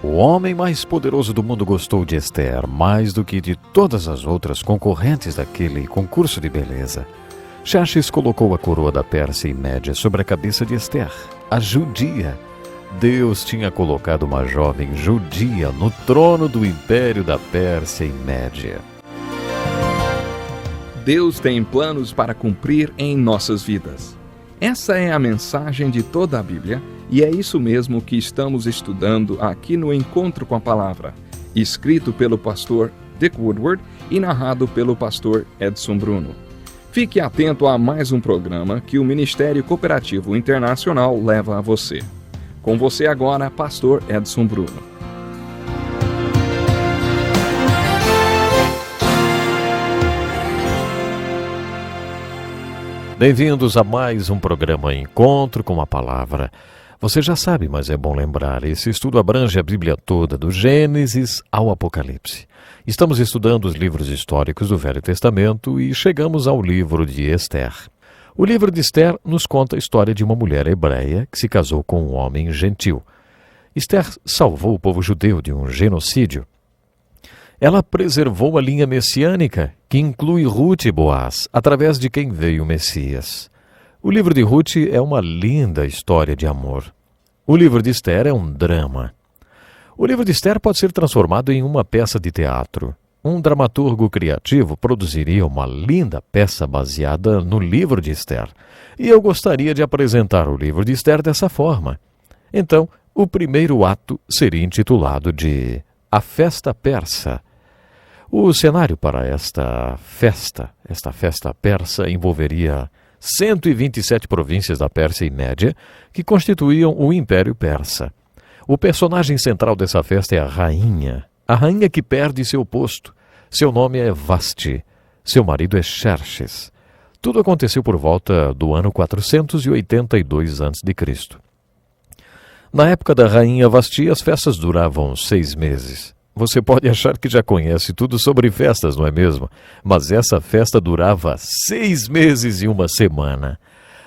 O homem mais poderoso do mundo gostou de Esther mais do que de todas as outras concorrentes daquele concurso de beleza. Xerxes colocou a coroa da Pérsia e Média sobre a cabeça de Esther, a judia. Deus tinha colocado uma jovem judia no trono do império da Pérsia e Média. Deus tem planos para cumprir em nossas vidas. Essa é a mensagem de toda a Bíblia e é isso mesmo que estamos estudando aqui no Encontro com a Palavra, escrito pelo pastor Dick Woodward e narrado pelo pastor Edson Bruno. Fique atento a mais um programa que o Ministério Cooperativo Internacional leva a você. Com você agora, pastor Edson Bruno. Bem-vindos a mais um programa Encontro com a Palavra. Você já sabe, mas é bom lembrar, esse estudo abrange a Bíblia toda, do Gênesis ao Apocalipse. Estamos estudando os livros históricos do Velho Testamento e chegamos ao livro de Esther. O livro de Esther nos conta a história de uma mulher hebreia que se casou com um homem gentil. Esther salvou o povo judeu de um genocídio. Ela preservou a linha messiânica, que inclui Ruth e Boaz, através de quem veio o Messias. O livro de Ruth é uma linda história de amor. O livro de Esther é um drama. O livro de Esther pode ser transformado em uma peça de teatro. Um dramaturgo criativo produziria uma linda peça baseada no livro de Esther. E eu gostaria de apresentar o livro de Esther dessa forma. Então, o primeiro ato seria intitulado de A Festa Persa. O cenário para esta festa persa, envolveria 127 províncias da Pérsia e Média, que constituíam o Império Persa. O personagem central dessa festa é a rainha que perde seu posto. Seu nome é Vasti, seu marido é Xerxes. Tudo aconteceu por volta do ano 482 a.C. Na época da rainha Vasti, as festas duravam 6 meses. Você pode achar que já conhece tudo sobre festas, não é mesmo? Mas essa festa durava 6 meses e 1 semana.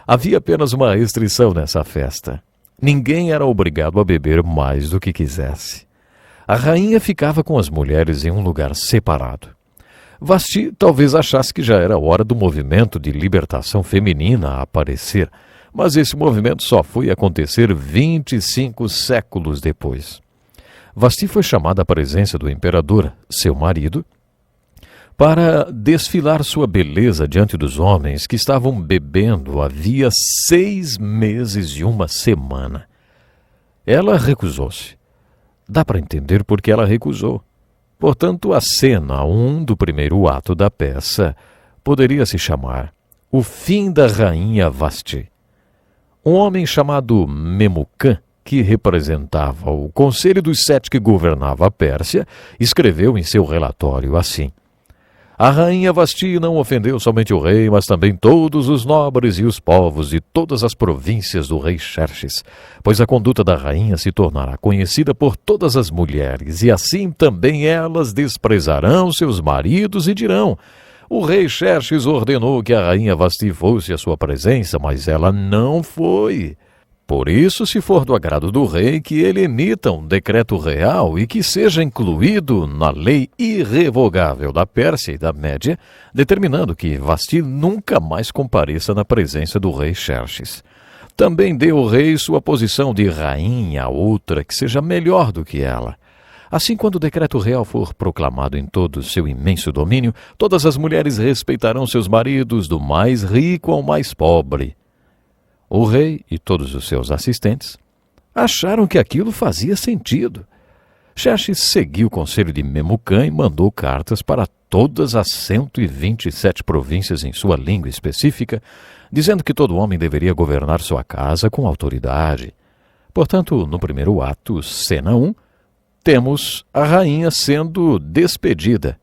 Havia apenas uma restrição nessa festa. Ninguém era obrigado a beber mais do que quisesse. A rainha ficava com as mulheres em um lugar separado. Vasti talvez achasse que já era hora do movimento de libertação feminina aparecer, mas esse movimento só foi acontecer 25 séculos depois. Vasti foi chamada à presença do imperador, seu marido, para desfilar sua beleza diante dos homens que estavam bebendo havia 6 meses e 1 semana. Ela recusou-se. Dá para entender por que ela recusou. Portanto, a cena 1 do primeiro ato da peça poderia se chamar O Fim da Rainha Vasti. Um homem chamado Memucã, que representava o Conselho dos 7 que governava a Pérsia, escreveu em seu relatório assim: A rainha Vasti não ofendeu somente o rei, mas também todos os nobres e os povos de todas as províncias do rei Xerxes, pois a conduta da rainha se tornará conhecida por todas as mulheres, e assim também elas desprezarão seus maridos e dirão: O rei Xerxes ordenou que a rainha Vasti fosse à sua presença, mas ela não foi. Por isso, se for do agrado do rei, que ele emita um decreto real e que seja incluído na lei irrevogável da Pérsia e da Média, determinando que Vasti nunca mais compareça na presença do rei Xerxes. Também dê ao rei sua posição de rainha a outra que seja melhor do que ela. Assim, quando o decreto real for proclamado em todo o seu imenso domínio, todas as mulheres respeitarão seus maridos, do mais rico ao mais pobre. O rei e todos os seus assistentes acharam que aquilo fazia sentido. Xerxes seguiu o conselho de Memucã e mandou cartas para todas as 127 províncias em sua língua específica, dizendo que todo homem deveria governar sua casa com autoridade. Portanto, no primeiro ato, cena 1, temos a rainha sendo despedida.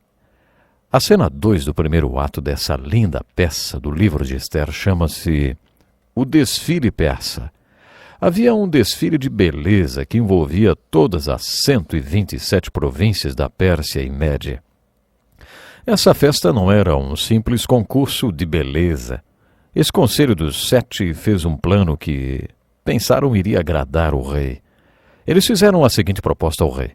A cena 2 do primeiro ato dessa linda peça do livro de Esther chama-se O Desfile Persa. Havia um desfile de beleza que envolvia todas as 127 províncias da Pérsia e Média. Essa festa não era um simples concurso de beleza. Esse conselho dos 7 fez um plano que pensaram iria agradar o rei. Eles fizeram a seguinte proposta ao rei: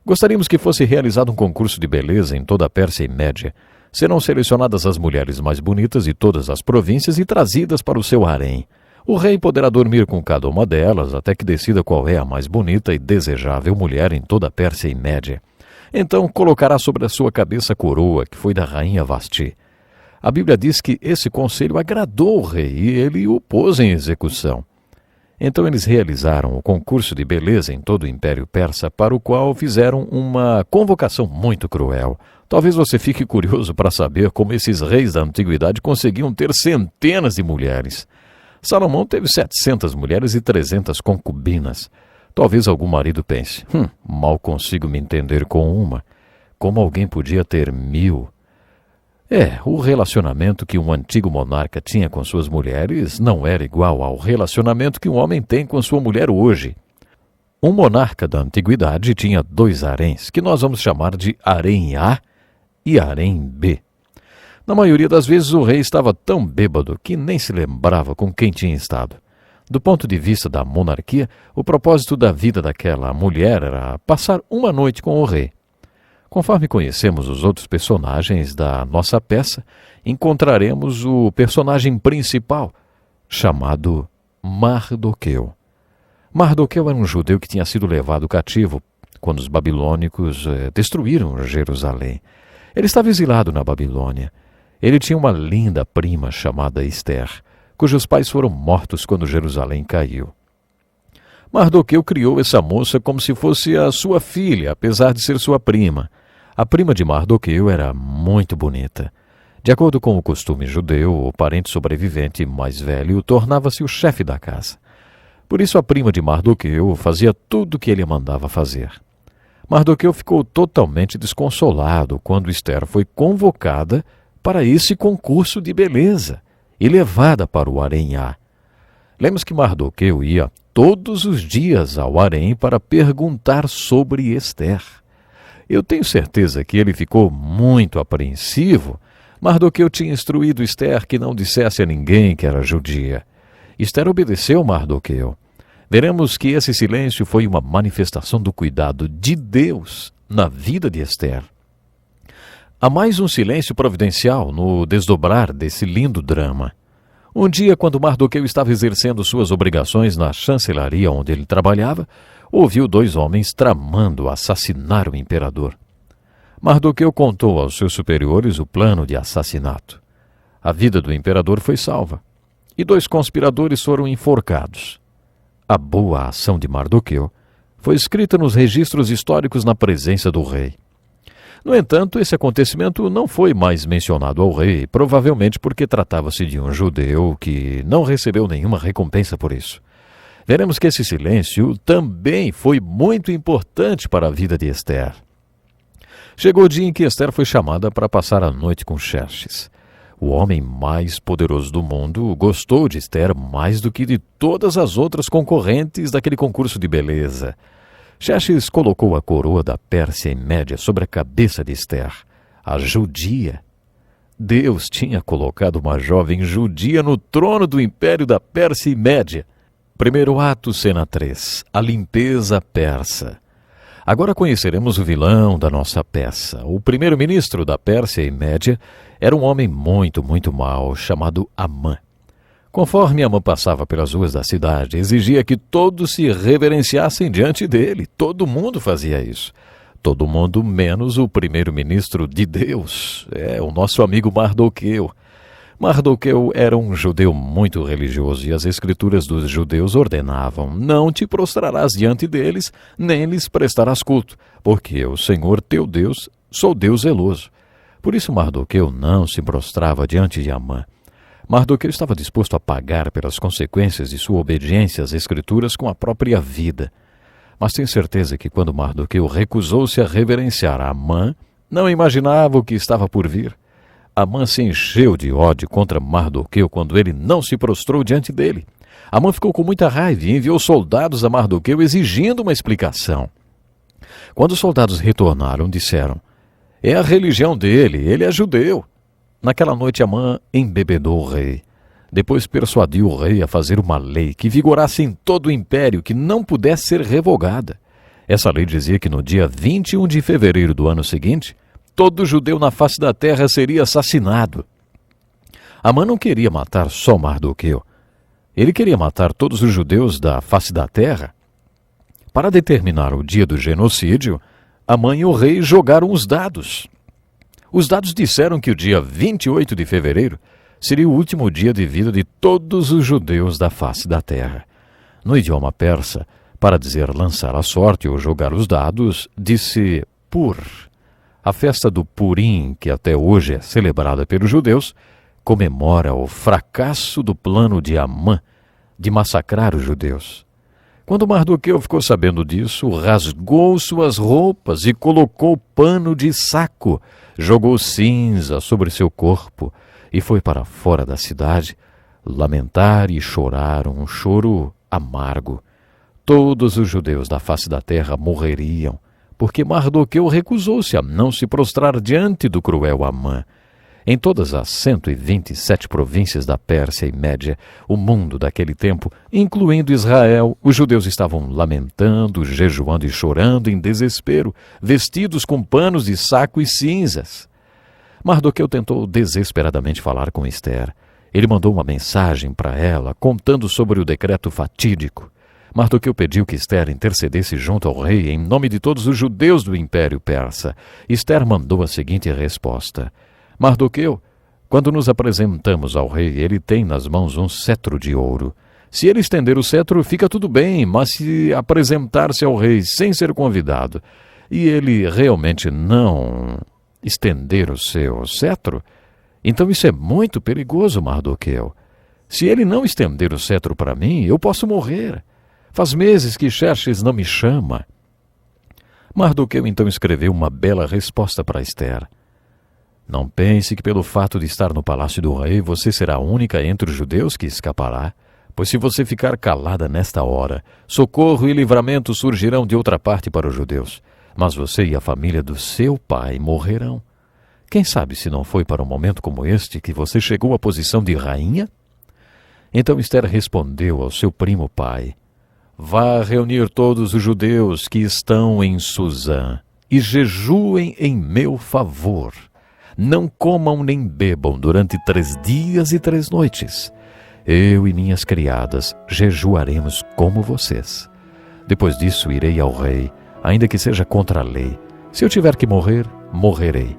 gostaríamos que fosse realizado um concurso de beleza em toda a Pérsia e Média. Serão selecionadas as mulheres mais bonitas de todas as províncias e trazidas para o seu harém. O rei poderá dormir com cada uma delas até que decida qual é a mais bonita e desejável mulher em toda a Pérsia e Média. Então colocará sobre a sua cabeça a coroa, que foi da rainha Vasti. A Bíblia diz que esse conselho agradou o rei e ele o pôs em execução. Então eles realizaram o concurso de beleza em todo o Império Persa, para o qual fizeram uma convocação muito cruel. Talvez você fique curioso para saber como esses reis da antiguidade conseguiam ter centenas de mulheres. Salomão teve 700 mulheres e 300 concubinas. Talvez algum marido pense: mal consigo me entender com uma. Como alguém podia ter 1000? O relacionamento que um antigo monarca tinha com suas mulheres não era igual ao relacionamento que um homem tem com sua mulher hoje. Um monarca da antiguidade tinha 2 haréns, que nós vamos chamar de harém A e harém B. Na maioria das vezes o rei estava tão bêbado que nem se lembrava com quem tinha estado. Do ponto de vista da monarquia, o propósito da vida daquela mulher era passar uma noite com o rei. Conforme conhecemos os outros personagens da nossa peça, encontraremos o personagem principal, chamado Mardoqueu. Mardoqueu era um judeu que tinha sido levado cativo quando os babilônicos destruíram Jerusalém. Ele estava exilado na Babilônia. Ele tinha uma linda prima chamada Ester, cujos pais foram mortos quando Jerusalém caiu. Mardoqueu criou essa moça como se fosse a sua filha, apesar de ser sua prima. A prima de Mardoqueu era muito bonita. De acordo com o costume judeu, o parente sobrevivente mais velho tornava-se o chefe da casa. Por isso a prima de Mardoqueu fazia tudo o que ele mandava fazer. Mardoqueu ficou totalmente desconsolado quando Ester foi convocada para esse concurso de beleza e levada para o harém A. Lemos que Mardoqueu ia todos os dias ao harém para perguntar sobre Ester. Eu tenho certeza que ele ficou muito apreensivo. Mardoqueu tinha instruído Ester que não dissesse a ninguém que era judia. Ester obedeceu Mardoqueu. Veremos que esse silêncio foi uma manifestação do cuidado de Deus na vida de Ester. Há mais um silêncio providencial no desdobrar desse lindo drama. Um dia, quando Mardoqueu estava exercendo suas obrigações na chancelaria onde ele trabalhava, ouviu 2 homens tramando assassinar o imperador. Mardoqueu contou aos seus superiores o plano de assassinato. A vida do imperador foi salva, e 2 conspiradores foram enforcados. A boa ação de Mardoqueu foi escrita nos registros históricos na presença do rei. No entanto, esse acontecimento não foi mais mencionado ao rei, provavelmente porque tratava-se de um judeu que não recebeu nenhuma recompensa por isso. Veremos que esse silêncio também foi muito importante para a vida de Ester. Chegou o dia em que Ester foi chamada para passar a noite com Xerxes. O homem mais poderoso do mundo gostou de Ester mais do que de todas as outras concorrentes daquele concurso de beleza. Xerxes colocou a coroa da Pérsia e Média sobre a cabeça de Ester, a judia. Deus tinha colocado uma jovem judia no trono do Império da Pérsia e Média. Primeiro ato, cena 3, a limpeza persa. Agora conheceremos o vilão da nossa peça. O primeiro-ministro da Pérsia e Média era um homem muito mau, chamado Amã. Conforme Amã passava pelas ruas da cidade, exigia que todos se reverenciassem diante dele. Todo mundo fazia isso. Todo mundo menos o primeiro-ministro de Deus, o nosso amigo Mardoqueu. Mardoqueu era um judeu muito religioso e as escrituras dos judeus ordenavam: não te prostrarás diante deles, nem lhes prestarás culto, porque eu, Senhor teu Deus, sou Deus zeloso. Por isso Mardoqueu não se prostrava diante de Amã. Mardoqueu estava disposto a pagar pelas consequências de sua obediência às Escrituras com a própria vida. Mas tenho certeza que quando Mardoqueu recusou-se a reverenciar a Amã, não imaginava o que estava por vir. Amã se encheu de ódio contra Mardoqueu quando ele não se prostrou diante dele. Amã ficou com muita raiva e enviou soldados a Mardoqueu exigindo uma explicação. Quando os soldados retornaram, disseram: é a religião dele, ele é judeu. Naquela noite Amã embebedou o rei. Depois persuadiu o rei a fazer uma lei que vigorasse em todo o império, que não pudesse ser revogada. Essa lei dizia que no dia 21 de fevereiro do ano seguinte, todo judeu na face da terra seria assassinado. Amã não queria matar só Mardoqueu. Ele queria matar todos os judeus da face da terra. Para determinar o dia do genocídio, Amã e o rei jogaram os dados. Os dados disseram que o dia 28 de fevereiro seria o último dia de vida de todos os judeus da face da terra. No idioma persa, para dizer lançar a sorte ou jogar os dados, disse Pur. A festa do Purim, que até hoje é celebrada pelos judeus, comemora o fracasso do plano de Amã de massacrar os judeus. Quando Mardoqueu ficou sabendo disso, rasgou suas roupas e colocou pano de saco, jogou cinza sobre seu corpo e foi para fora da cidade lamentar e chorar um choro amargo. Todos os judeus da face da terra morreriam, porque Mardoqueu recusou-se a não se prostrar diante do cruel Amã. Em todas as 127 províncias da Pérsia e Média, o mundo daquele tempo, incluindo Israel, os judeus estavam lamentando, jejuando e chorando em desespero, vestidos com panos de saco e cinzas. Mardoqueu tentou desesperadamente falar com Ester. Ele mandou uma mensagem para ela, contando sobre o decreto fatídico. Mardoqueu pediu que Ester intercedesse junto ao rei em nome de todos os judeus do Império Persa. Ester mandou a seguinte resposta: Mardoqueu, quando nos apresentamos ao rei, ele tem nas mãos um cetro de ouro. Se ele estender o cetro, fica tudo bem, mas se apresentar-se ao rei sem ser convidado, e ele realmente não estender o seu cetro, então isso é muito perigoso, Mardoqueu. Se ele não estender o cetro para mim, eu posso morrer. Faz meses que Xerxes não me chama. Mardoqueu então escreveu uma bela resposta para Ester. Não pense que pelo fato de estar no palácio do rei, você será a única entre os judeus que escapará, pois se você ficar calada nesta hora, socorro e livramento surgirão de outra parte para os judeus, mas você e a família do seu pai morrerão. Quem sabe se não foi para um momento como este que você chegou à posição de rainha? Então Ester respondeu ao seu primo pai: Vá reunir todos os judeus que estão em Suzã e jejuem em meu favor. Não comam nem bebam durante 3 dias e 3 noites. Eu e minhas criadas jejuaremos como vocês. Depois disso irei ao rei, ainda que seja contra a lei. Se eu tiver que morrer, morrerei.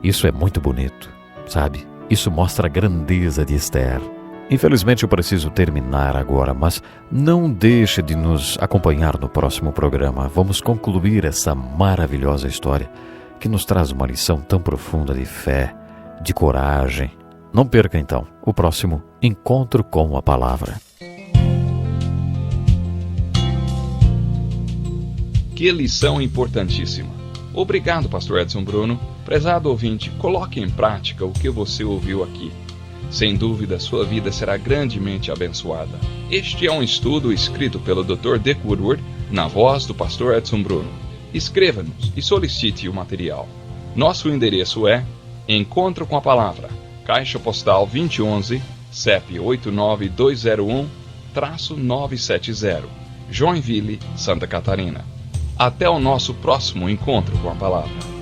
Isso é muito bonito, sabe? Isso mostra a grandeza de Ester. Infelizmente eu preciso terminar agora, mas não deixe de nos acompanhar no próximo programa. Vamos concluir essa maravilhosa história que nos traz uma lição tão profunda de fé, de coragem. Não perca então o próximo Encontro com a Palavra. Que lição importantíssima. Obrigado, pastor Edson Bruno. Prezado ouvinte, coloque em prática o que você ouviu aqui. Sem dúvida, sua vida será grandemente abençoada. Este é um estudo escrito pelo Dr. Dick Woodward, na voz do pastor Edson Bruno. Escreva-nos e solicite o material. Nosso endereço é Encontro com a Palavra, Caixa Postal 2011, CEP 89201-970, Joinville, Santa Catarina. Até o nosso próximo Encontro com a Palavra.